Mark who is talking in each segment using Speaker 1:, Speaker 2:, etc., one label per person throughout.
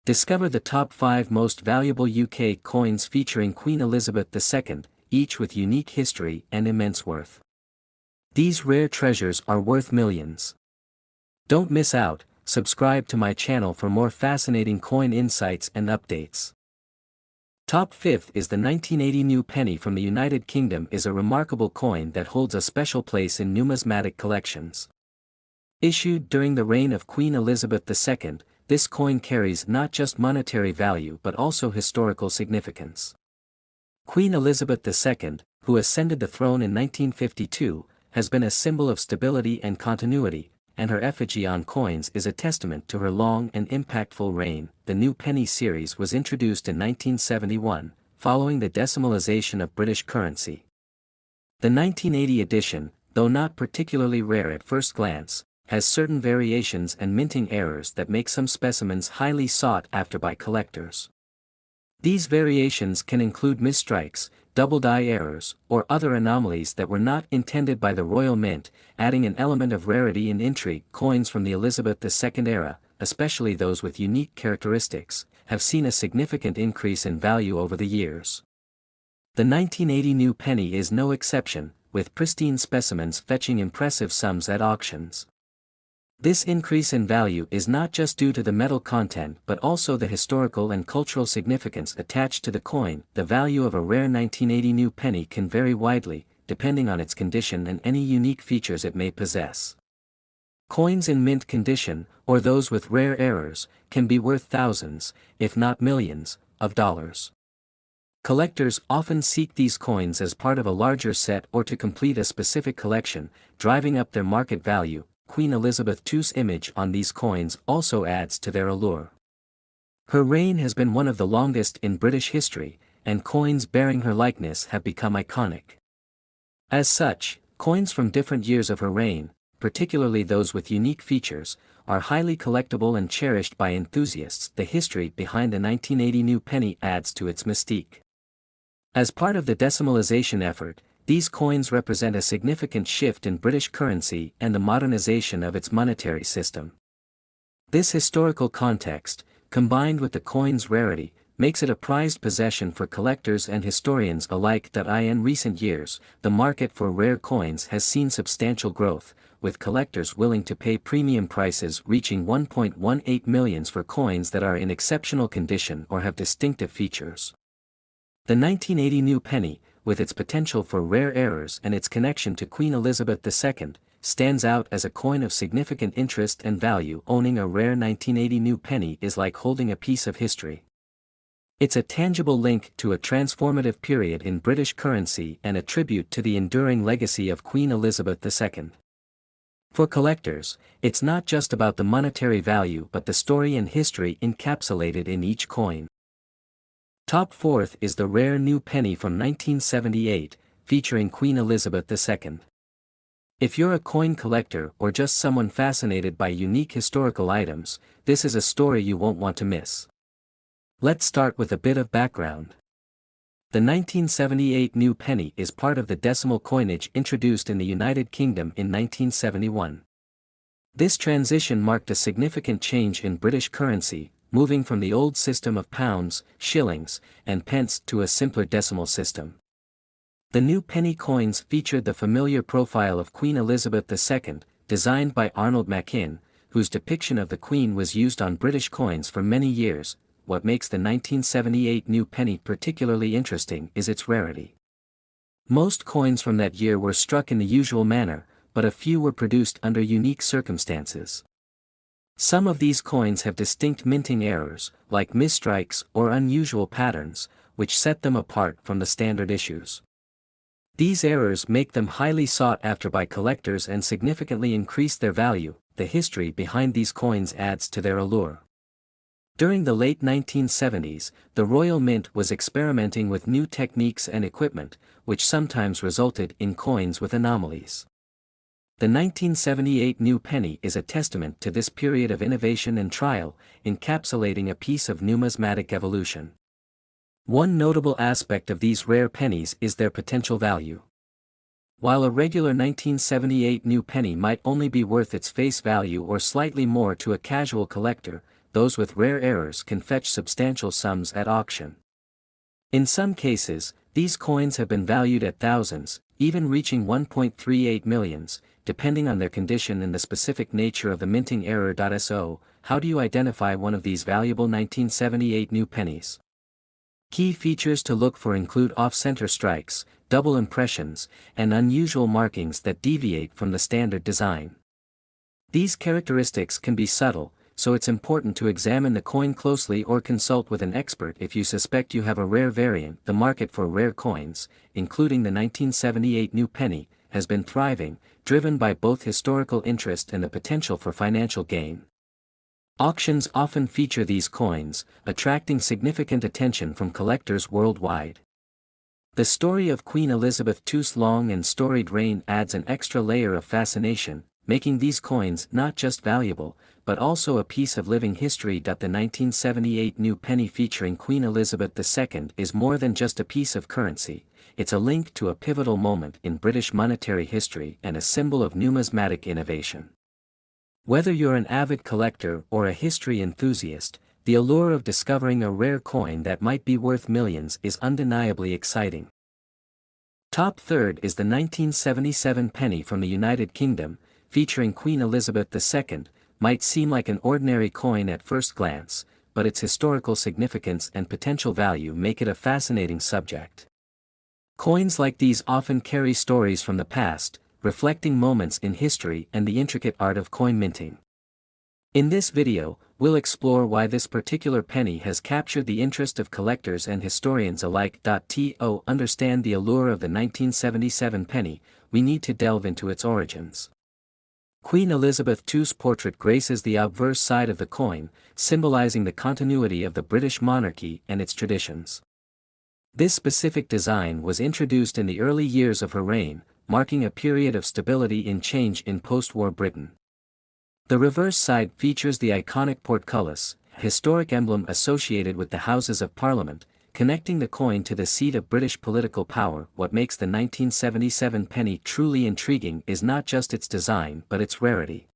Speaker 1: Discover the top 5 most valuable UK coins featuring Queen Elizabeth II, each with unique history and immense worth. These rare treasures are worth millions. Don't miss out, subscribe to my channel for more fascinating coin insights and updates. Top 5th is the 1980 new penny from the United Kingdom is a remarkable coin that holds a special place in numismatic collections. Issued during the reign of Queen Elizabeth II, this coin carries not just monetary value but also historical significance. Queen Elizabeth II, who ascended the throne in 1952, has been a symbol of stability and continuity, and her effigy on coins is a testament to her long and impactful reign. The new penny series was introduced in 1971, following the decimalization of British currency. The 1980 edition, though not particularly rare at first glance, has certain variations and minting errors that make some specimens highly sought after by collectors. These variations can include misstrikes, double die errors, or other anomalies that were not intended by the Royal Mint, adding an element of rarity and intrigue. Coins from the Elizabeth II era, especially those with unique characteristics, have seen a significant increase in value over the years. The 1980 new penny is no exception, with pristine specimens fetching impressive sums at auctions. This increase in value is not just due to the metal content but also the historical and cultural significance attached to the coin. The value of a rare 1980 new penny can vary widely, depending on its condition and any unique features it may possess. Coins in mint condition, or those with rare errors, can be worth thousands, if not millions, of dollars. Collectors often seek these coins as part of a larger set or to complete a specific collection, driving up their market value. Queen Elizabeth II's image on these coins also adds to their allure. Her reign has been one of the longest in British history, and coins bearing her likeness have become iconic. As such, coins from different years of her reign, particularly those with unique features, are highly collectible and cherished by enthusiasts. The history behind the 1980 new penny adds to its mystique. As part of the decimalization effort, these coins represent a significant shift in British currency and the modernization of its monetary system. This historical context, combined with the coin's rarity, makes it a prized possession for collectors and historians alike. In recent years, the market for rare coins has seen substantial growth, with collectors willing to pay premium prices reaching $1.18 million for coins that are in exceptional condition or have distinctive features. The 1980 new penny, with its potential for rare errors and its connection to Queen Elizabeth II, stands out as a coin of significant interest and value. Owning a rare 1980 new penny is like holding a piece of history. It's a tangible link to a transformative period in British currency and a tribute to the enduring legacy of Queen Elizabeth II. For collectors, it's not just about the monetary value but the story and history encapsulated in each coin. Top 4th is the rare new penny from 1978, featuring Queen Elizabeth II. If you're a coin collector or just someone fascinated by unique historical items, this is a story you won't want to miss. Let's start with a bit of background. The 1978 new penny is part of the decimal coinage introduced in the United Kingdom in 1971. This transition marked a significant change in British currency, moving from the old system of pounds, shillings, and pence to a simpler decimal system. The new penny coins featured the familiar profile of Queen Elizabeth II, designed by Arnold Machin, whose depiction of the Queen was used on British coins for many years. What makes the 1978 new penny particularly interesting is its rarity. Most coins from that year were struck in the usual manner, but a few were produced under unique circumstances. Some of these coins have distinct minting errors, like misstrikes or unusual patterns, which set them apart from the standard issues. These errors make them highly sought after by collectors and significantly increase their value. The history behind these coins adds to their allure. During the late 1970s, the Royal Mint was experimenting with new techniques and equipment, which sometimes resulted in coins with anomalies. The 1978 new penny is a testament to this period of innovation and trial, encapsulating a piece of numismatic evolution. One notable aspect of these rare pennies is their potential value. While a regular 1978 new penny might only be worth its face value or slightly more to a casual collector, those with rare errors can fetch substantial sums at auction. In some cases, these coins have been valued at thousands, even reaching 1.38 millions, depending on their condition and the specific nature of the minting error. So, how do you identify one of these valuable 1978 new pennies? Key features to look for include off-center strikes, double impressions, and unusual markings that deviate from the standard design. These characteristics can be subtle, so it's important to examine the coin closely or consult with an expert if you suspect you have a rare variant. The market for rare coins, including the 1978 new penny, has been thriving, driven by both historical interest and the potential for financial gain. Auctions often feature these coins, attracting significant attention from collectors worldwide. The story of Queen Elizabeth II's long and storied reign adds an extra layer of fascination, making these coins not just valuable, but also a piece of living history. The 1978 new penny featuring Queen Elizabeth II is more than just a piece of currency, it's a link to a pivotal moment in British monetary history and a symbol of numismatic innovation. Whether you're an avid collector or a history enthusiast, the allure of discovering a rare coin that might be worth millions is undeniably exciting. Top third is the 1977 penny from the United Kingdom, featuring Queen Elizabeth II, might seem like an ordinary coin at first glance, but its historical significance and potential value make it a fascinating subject. Coins like these often carry stories from the past, reflecting moments in history and the intricate art of coin minting. In this video, we'll explore why this particular penny has captured the interest of collectors and historians alike. To understand the allure of the 1977 penny, we need to delve into its origins. Queen Elizabeth II's portrait graces the obverse side of the coin, symbolizing the continuity of the British monarchy and its traditions. This specific design was introduced in the early years of her reign, marking a period of stability and change in post-war Britain. The reverse side features the iconic portcullis, a historic emblem associated with the Houses of Parliament, connecting the coin to the seat of British political power. What makes the 1977 penny truly intriguing is not just its design but its rarity.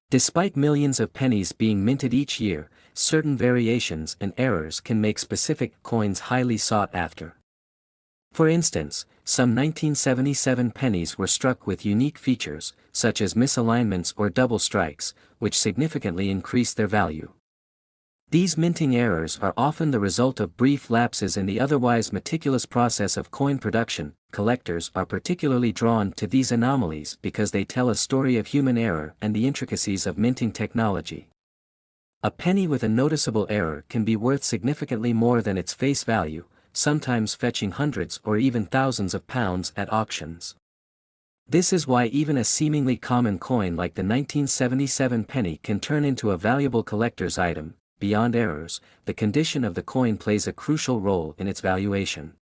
Speaker 1: Despite millions of pennies being minted each year, certain variations and errors can make specific coins highly sought after. For instance, some 1977 pennies were struck with unique features, such as misalignments or double strikes, which significantly increased their value. These minting errors are often the result of brief lapses in the otherwise meticulous process of coin production. Collectors are particularly drawn to these anomalies because they tell a story of human error and the intricacies of minting technology. A penny with a noticeable error can be worth significantly more than its face value, sometimes fetching hundreds or even thousands of pounds at auctions. This is why even a seemingly common coin like the 1977 penny can turn into a valuable collector's item. Beyond errors, the condition of the coin plays a crucial role in its valuation.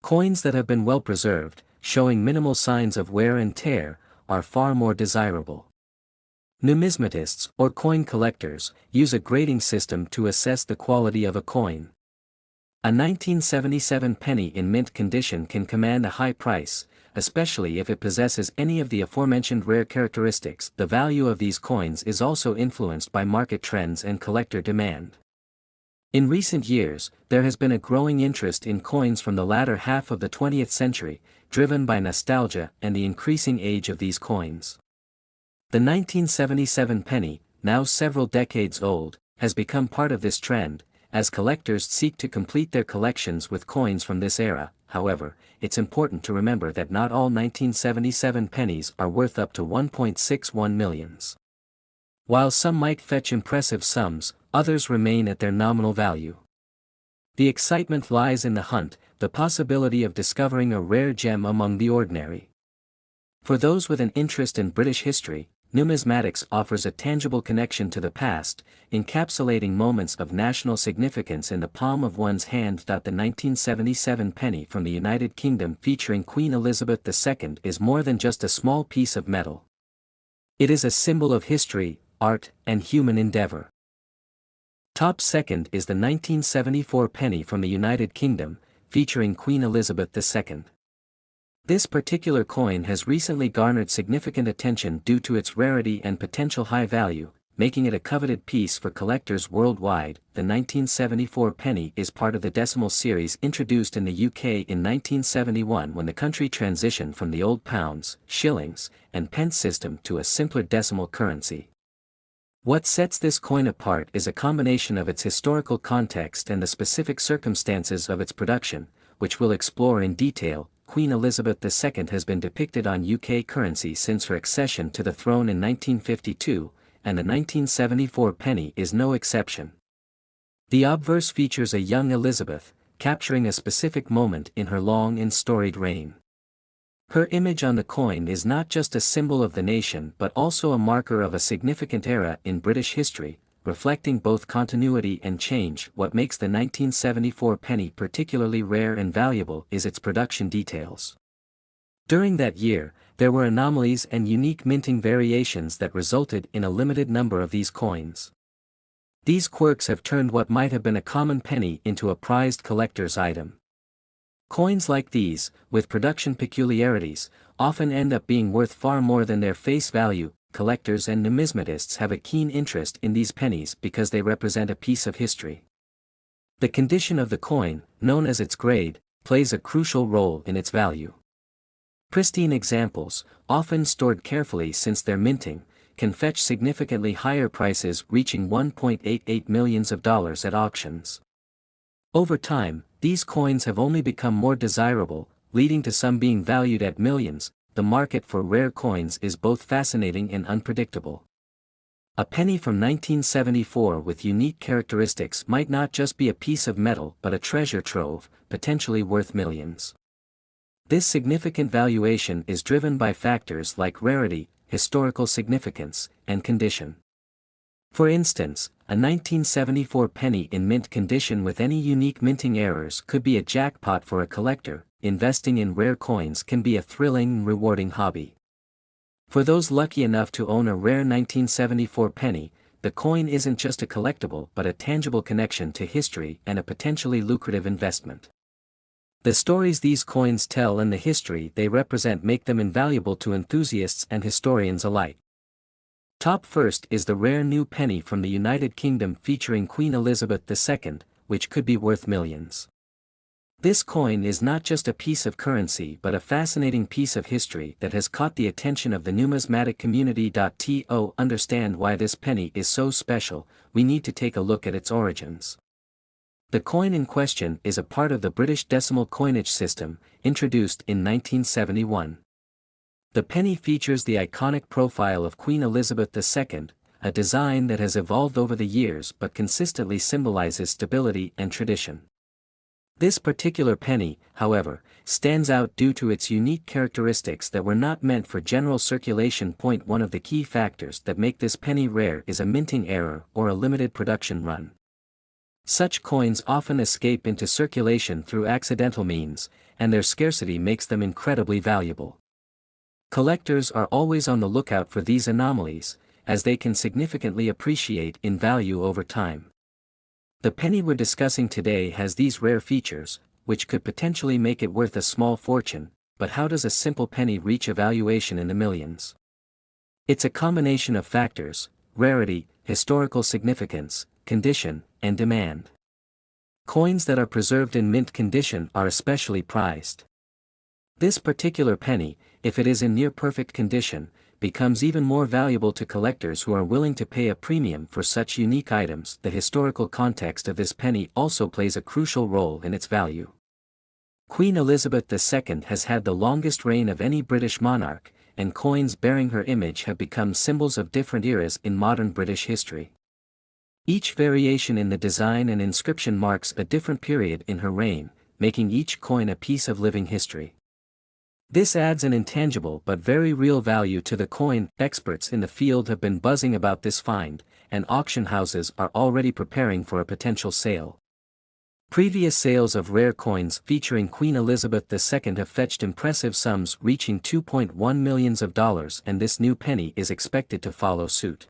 Speaker 1: Coins that have been well preserved, showing minimal signs of wear and tear, are far more desirable. Numismatists, or coin collectors, use a grading system to assess the quality of a coin. A 1977 penny in mint condition can command a high price, especially if it possesses any of the aforementioned rare characteristics. The value of these coins is also influenced by market trends and collector demand. In recent years, there has been a growing interest in coins from the latter half of the 20th century, driven by nostalgia and the increasing age of these coins. The 1977 penny, now several decades old, has become part of this trend, as collectors seek to complete their collections with coins from this era. However, it's important to remember that not all 1977 pennies are worth up to 1.61 millions. While some might fetch impressive sums, others remain at their nominal value. The excitement lies in the hunt, the possibility of discovering a rare gem among the ordinary. For those with an interest in British history, numismatics offers a tangible connection to the past, encapsulating moments of national significance in the palm of one's hand. The 1977 penny from the United Kingdom featuring Queen Elizabeth II is more than just a small piece of metal. It is a symbol of history, art, and human endeavor. Top second is the 1974 penny from the United Kingdom, featuring Queen Elizabeth II. This particular coin has recently garnered significant attention due to its rarity and potential high value. making it a coveted piece for collectors worldwide. The 1974 penny is part of the decimal series introduced in the UK in 1971 when the country transitioned from the old pounds, shillings, and pence system to a simpler decimal currency. What sets this coin apart is a combination of its historical context and the specific circumstances of its production, which we'll explore in detail. Queen Elizabeth II has been depicted on UK currency since her accession to the throne in 1952, and the 1974 penny is no exception. The obverse features a young Elizabeth, capturing a specific moment in her long and storied reign. Her image on the coin is not just a symbol of the nation but also a marker of a significant era in British history, reflecting both continuity and change. What makes the 1974 penny particularly rare and valuable is its production details. During that year, there were anomalies and unique minting variations that resulted in a limited number of these coins. These quirks have turned what might have been a common penny into a prized collector's item. Coins like these, with production peculiarities, often end up being worth far more than their face value. Collectors and numismatists have a keen interest in these pennies because they represent a piece of history. The condition of the coin, known as its grade, plays a crucial role in its value. Pristine examples, often stored carefully since their minting, can fetch significantly higher prices, reaching $1.88 million at auctions. Over time, these coins have only become more desirable, leading to some being valued at millions. The market for rare coins is both fascinating and unpredictable. A penny from 1974 with unique characteristics might not just be a piece of metal but a treasure trove, potentially worth millions. This significant valuation is driven by factors like rarity, historical significance, and condition. For instance, a 1974 penny in mint condition with any unique minting errors could be a jackpot for a collector. Investing in rare coins can be a thrilling and rewarding hobby. For those lucky enough to own a rare 1974 penny, the coin isn't just a collectible but a tangible connection to history and a potentially lucrative investment. The stories these coins tell and the history they represent make them invaluable to enthusiasts and historians alike. Top first is the rare new penny from the United Kingdom featuring Queen Elizabeth II, which could be worth millions. This coin is not just a piece of currency but a fascinating piece of history that has caught the attention of the numismatic community. To understand why this penny is so special, we need to take a look at its origins. The coin in question is a part of the British decimal coinage system, introduced in 1971. The penny features the iconic profile of Queen Elizabeth II, a design that has evolved over the years but consistently symbolizes stability and tradition. This particular penny, however, stands out due to its unique characteristics that were not meant for general circulation. One of the key factors that make this penny rare is a minting error or a limited production run. Such coins often escape into circulation through accidental means, and their scarcity makes them incredibly valuable. Collectors are always on the lookout for these anomalies, as they can significantly appreciate in value over time. The penny we're discussing today has these rare features, which could potentially make it worth a small fortune. But how does a simple penny reach a valuation in the millions? It's a combination of factors: rarity, historical significance, condition, and demand. Coins that are preserved in mint condition are especially prized. This particular penny, if it is in near-perfect condition, becomes even more valuable to collectors who are willing to pay a premium for such unique items. The historical context of this penny also plays a crucial role in its value. Queen Elizabeth II has had the longest reign of any British monarch, and coins bearing her image have become symbols of different eras in modern British history. Each variation in the design and inscription marks a different period in her reign, making each coin a piece of living history. This adds an intangible but very real value to the coin. Experts in the field have been buzzing about this find, and auction houses are already preparing for a potential sale. Previous sales of rare coins featuring Queen Elizabeth II have fetched impressive sums, reaching $2.1 million, and this new penny is expected to follow suit.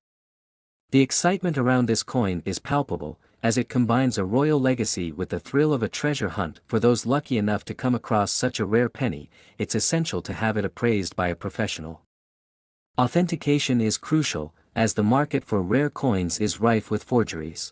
Speaker 1: The excitement around this coin is palpable, as it combines a royal legacy with the thrill of a treasure hunt. For those lucky enough to come across such a rare penny, it's essential to have it appraised by a professional. Authentication is crucial, as the market for rare coins is rife with forgeries.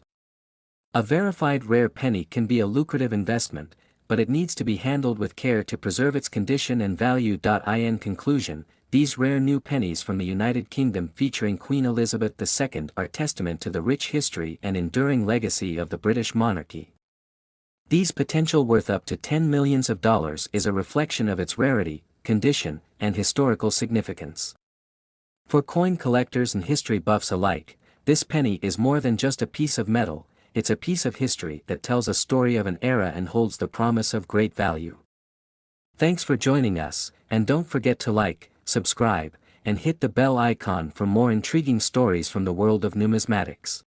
Speaker 1: A verified rare penny can be a lucrative investment, but it needs to be handled with care to preserve its condition and value. In conclusion, these rare new pennies from the United Kingdom featuring Queen Elizabeth II are testament to the rich history and enduring legacy of the British monarchy. These potential worth up to $10 million is a reflection of its rarity, condition, and historical significance. For coin collectors and history buffs alike, this penny is more than just a piece of metal, it's a piece of history that tells a story of an era and holds the promise of great value. Thanks for joining us, and don't forget to like, subscribe, and hit the bell icon for more intriguing stories from the world of numismatics.